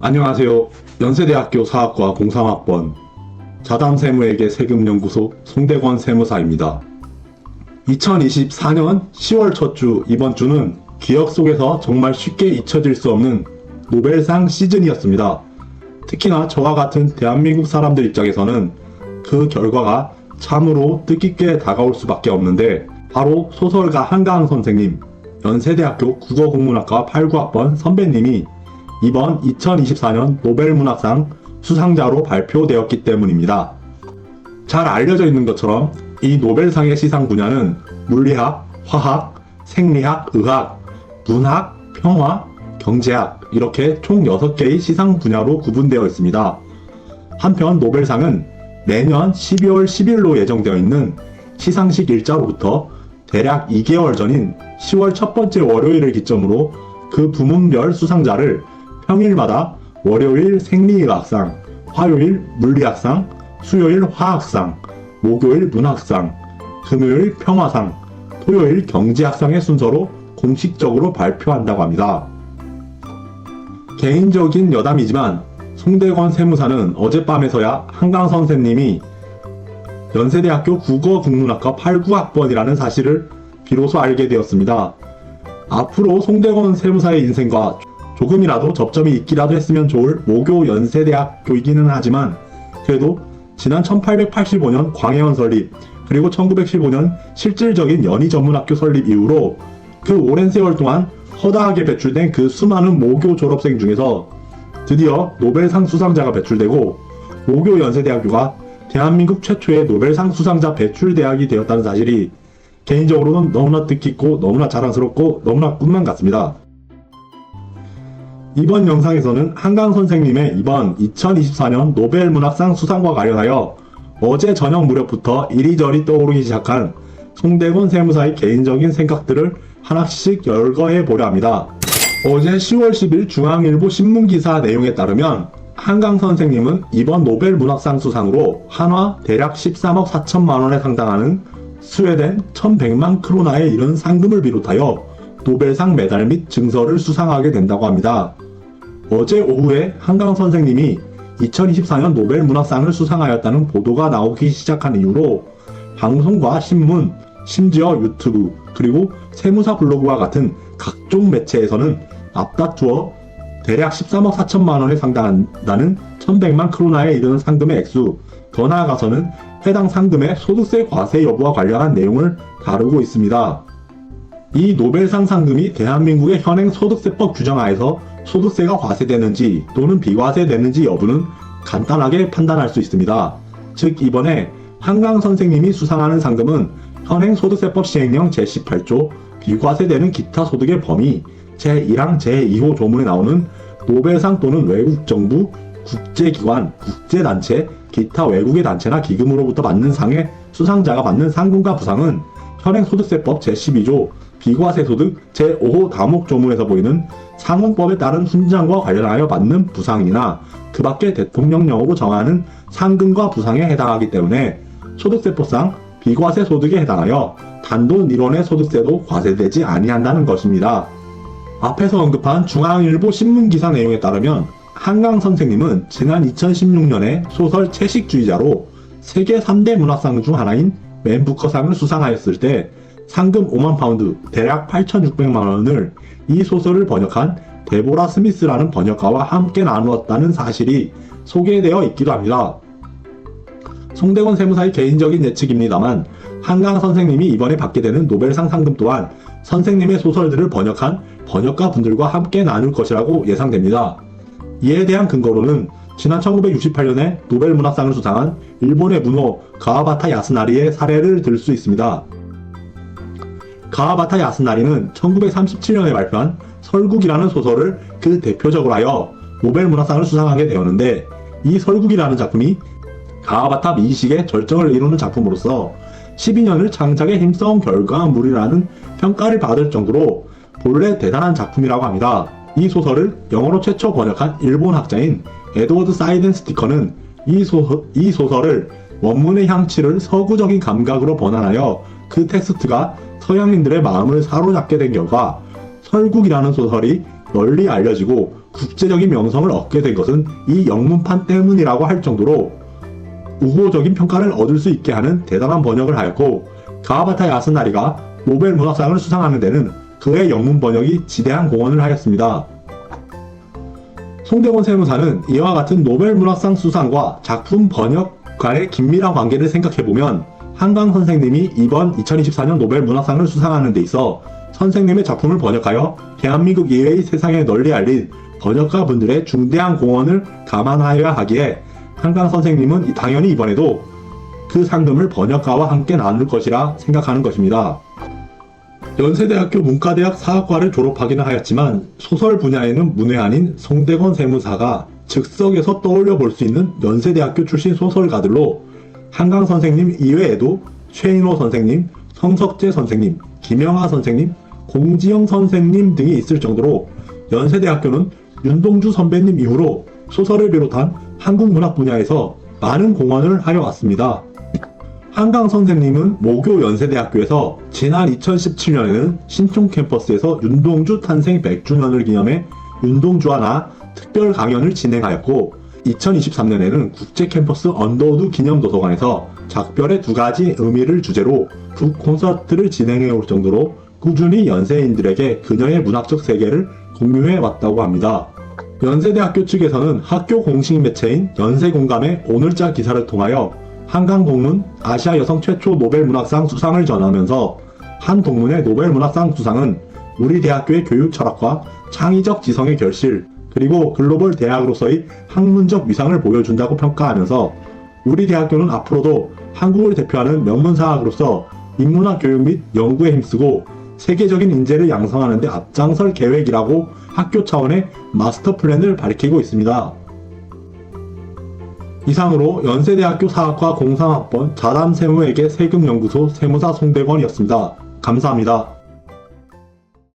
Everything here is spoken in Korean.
안녕하세요. 연세대학교 사학과 03학번 자담세무에게 세금연구소 송대권 세무사입니다. 2024년 10월 첫 주 이번 주는 기억 속에서 정말 쉽게 잊혀질 수 없는 노벨상 시즌이었습니다. 특히나 저와 같은 대한민국 사람들 입장에서는 그 결과가 참으로 뜻깊게 다가올 수밖에 없는데, 바로 소설가 한강 선생님, 연세대학교 국어국문학과 89학번 선배님이 이번 2024년 노벨문학상 수상자로 발표되었기 때문입니다. 잘 알려져 있는 것처럼 이 노벨상의 시상 분야는 물리학, 화학, 생리학, 의학, 문학, 평화, 경제학 이렇게 총 6개의 시상 분야로 구분되어 있습니다. 한편 노벨상은 내년 12월 10일로 예정되어 있는 시상식 일자로부터 대략 2개월 전인 10월 첫 번째 월요일을 기점으로 그 부문별 수상자를 평일마다 월요일 생리의학상, 화요일 물리학상, 수요일 화학상, 목요일 문학상, 금요일 평화상, 토요일 경제학상의 순서로 공식적으로 발표한다고 합니다. 개인적인 여담이지만 송대권 세무사는 어젯밤에서야 한강 선생님이 연세대학교 국어국문학과 89학번이라는 사실을 비로소 알게 되었습니다. 앞으로 송대권 세무사의 인생과 조금이라도 접점이 있기라도 했으면 좋을 모교 연세대학교이기는 하지만, 그래도 지난 1885년 광해원 설립, 그리고 1915년 실질적인 연희전문학교 설립 이후로 그 오랜 세월 동안 허다하게 배출된 그 수많은 모교 졸업생 중에서 드디어 노벨상 수상자가 배출되고, 모교 연세대학교가 대한민국 최초의 노벨상 수상자 배출대학이 되었다는 사실이 개인적으로는 너무나 뜻깊고 너무나 자랑스럽고 너무나 꿈만 같습니다. 이번 영상에서는 한강 선생님의 이번 2024년 노벨문학상 수상과 관련하여 어제 저녁 무렵부터 이리저리 떠오르기 시작한 송대권 세무사의 개인적인 생각들을 하나씩 열거해 보려 합니다. 어제 10월 10일 중앙일보 신문기사 내용에 따르면 한강 선생님은 이번 노벨문학상 수상으로 한화 대략 13억 4천만 원에 상당하는 스웨덴 1100만 크로나에 이른 상금을 비롯하여 노벨상 메달 및 증서를 수상하게 된다고 합니다. 어제 오후에 한강 선생님이 2024년 노벨문학상을 수상하였다는 보도가 나오기 시작한 이후로 방송과 신문, 심지어 유튜브, 그리고 세무사 블로그와 같은 각종 매체에서는 앞다투어 대략 13억 4천만 원에 상당한다는 1100만 크로나에 이르는 상금의 액수, 더 나아가서는 해당 상금의 소득세 과세 여부와 관련한 내용을 다루고 있습니다. 이 노벨상 상금이 대한민국의 현행 소득세법 규정하에서 소득세가 과세되는지 또는 비과세되는지 여부는 간단하게 판단할 수 있습니다. 즉 이번에 한강 선생님이 수상하는 상금은 현행 소득세법 시행령 제18조 비과세되는 기타 소득의 범위 제1항 제2호 조문에 나오는 노벨상 또는 외국정부, 국제기관, 국제단체, 기타 외국의 단체나 기금으로부터 받는 상의 수상자가 받는 상금과 부상은 현행 소득세법 제12조 비과세소득 제5호 다목 조문에서 보이는 상원법에 따른 훈장과 관련하여 받는 부상이나 그 밖의 대통령령으로 정하는 상금과 부상에 해당하기 때문에 소득세법상 비과세 소득에 해당하여 단돈 1원의 소득세도 과세되지 아니한다는 것입니다. 앞에서 언급한 중앙일보 신문기사 내용에 따르면 한강 선생님은 지난 2016년에 소설 채식주의자로 세계 3대 문학상 중 하나인 맨 부커상을 수상하였을 때 상금 5만 파운드 대략 8,600만 원을 이 소설을 번역한 데보라 스미스라는 번역가와 함께 나누었다는 사실이 소개되어 있기도 합니다. 송대권 세무사의 개인적인 예측입니다만 한강 선생님이 이번에 받게 되는 노벨상 상금 또한 선생님의 소설들을 번역한 번역가 분들과 함께 나눌 것이라고 예상됩니다. 이에 대한 근거로는 지난 1968년에 노벨문학상을 수상한 일본의 문호 가와바타 야스나리의 사례를 들 수 있습니다. 가와바타 야스나리는 1937년에 발표한 설국이라는 소설을 그 대표적으로 하여 노벨문학상을 수상하게 되었는데, 이 설국이라는 작품이 가와바타 미식의 절정을 이루는 작품으로서 12년을 창작에 힘써온 결과물이라는 평가를 받을 정도로 본래 대단한 작품이라고 합니다. 이 소설을 영어로 최초 번역한 일본 학자인 에드워드 사이든 스티커는 이 소설을 원문의 향취를 서구적인 감각으로 번안하여 그 텍스트가 서양인들의 마음을 사로잡게 된 결과 설국이라는 소설이 널리 알려지고 국제적인 명성을 얻게 된 것은 이 영문판 때문이라고 할 정도로 우호적인 평가를 얻을 수 있게 하는 대단한 번역을 하였고, 가와바타 야스나리가 노벨 문학상을 수상하는 데는 그의 영문 번역이 지대한 공헌을 하였습니다. 송대곤 세무사는 이와 같은 노벨 문학상 수상과 작품 번역 간의 긴밀한 관계를 생각해보면 한강 선생님이 이번 2024년 노벨 문학상을 수상하는 데 있어 선생님의 작품을 번역하여 대한민국 이외의 세상에 널리 알린 번역가 분들의 중대한 공헌을 감안하여야 하기에 한강 선생님은 당연히 이번에도 그 상금을 번역가와 함께 나눌 것이라 생각하는 것입니다. 연세대학교 문과대학 사학과를 졸업하기는 하였지만 소설 분야에는 문외한인 송대곤 세무사가 즉석에서 떠올려 볼 수 있는 연세대학교 출신 소설가들로 한강 선생님 이외에도 최인호 선생님, 성석재 선생님, 김영하 선생님, 공지영 선생님 등이 있을 정도로 연세대학교는 윤동주 선배님 이후로 소설을 비롯한 한국 문학 분야에서 많은 공헌을 하여 왔습니다. 한강 선생님은 모교 연세대학교에서 지난 2017년에는 신촌 캠퍼스에서 윤동주 탄생 100주년을 기념해 윤동주와 나 특별 강연을 진행하였고, 2023년에는 국제 캠퍼스 언더우드 기념도서관에서 작별의 2가지 의미를 주제로 북 콘서트를 진행해 올 정도로 꾸준히 연세인들에게 그녀의 문학적 세계를 공유해 왔다고 합니다. 연세대학교 측에서는 학교 공식 매체인 연세공감의 오늘자 기사를 통하여 한강 동문 아시아 여성 최초 노벨 문학상 수상을 전하면서 한 동문의 노벨 문학상 수상은 우리 대학교의 교육 철학과 창의적 지성의 결실, 그리고 글로벌 대학으로서의 학문적 위상을 보여준다고 평가하면서 우리 대학교는 앞으로도 한국을 대표하는 명문사학으로서 인문학 교육 및 연구에 힘쓰고 세계적인 인재를 양성하는 데 앞장설 계획이라고 학교 차원의 마스터 플랜을 밝히고 있습니다. 이상으로 연세대학교 사학과 03학번 자담세무에게 세금연구소 세무사 송대건이었습니다. 감사합니다.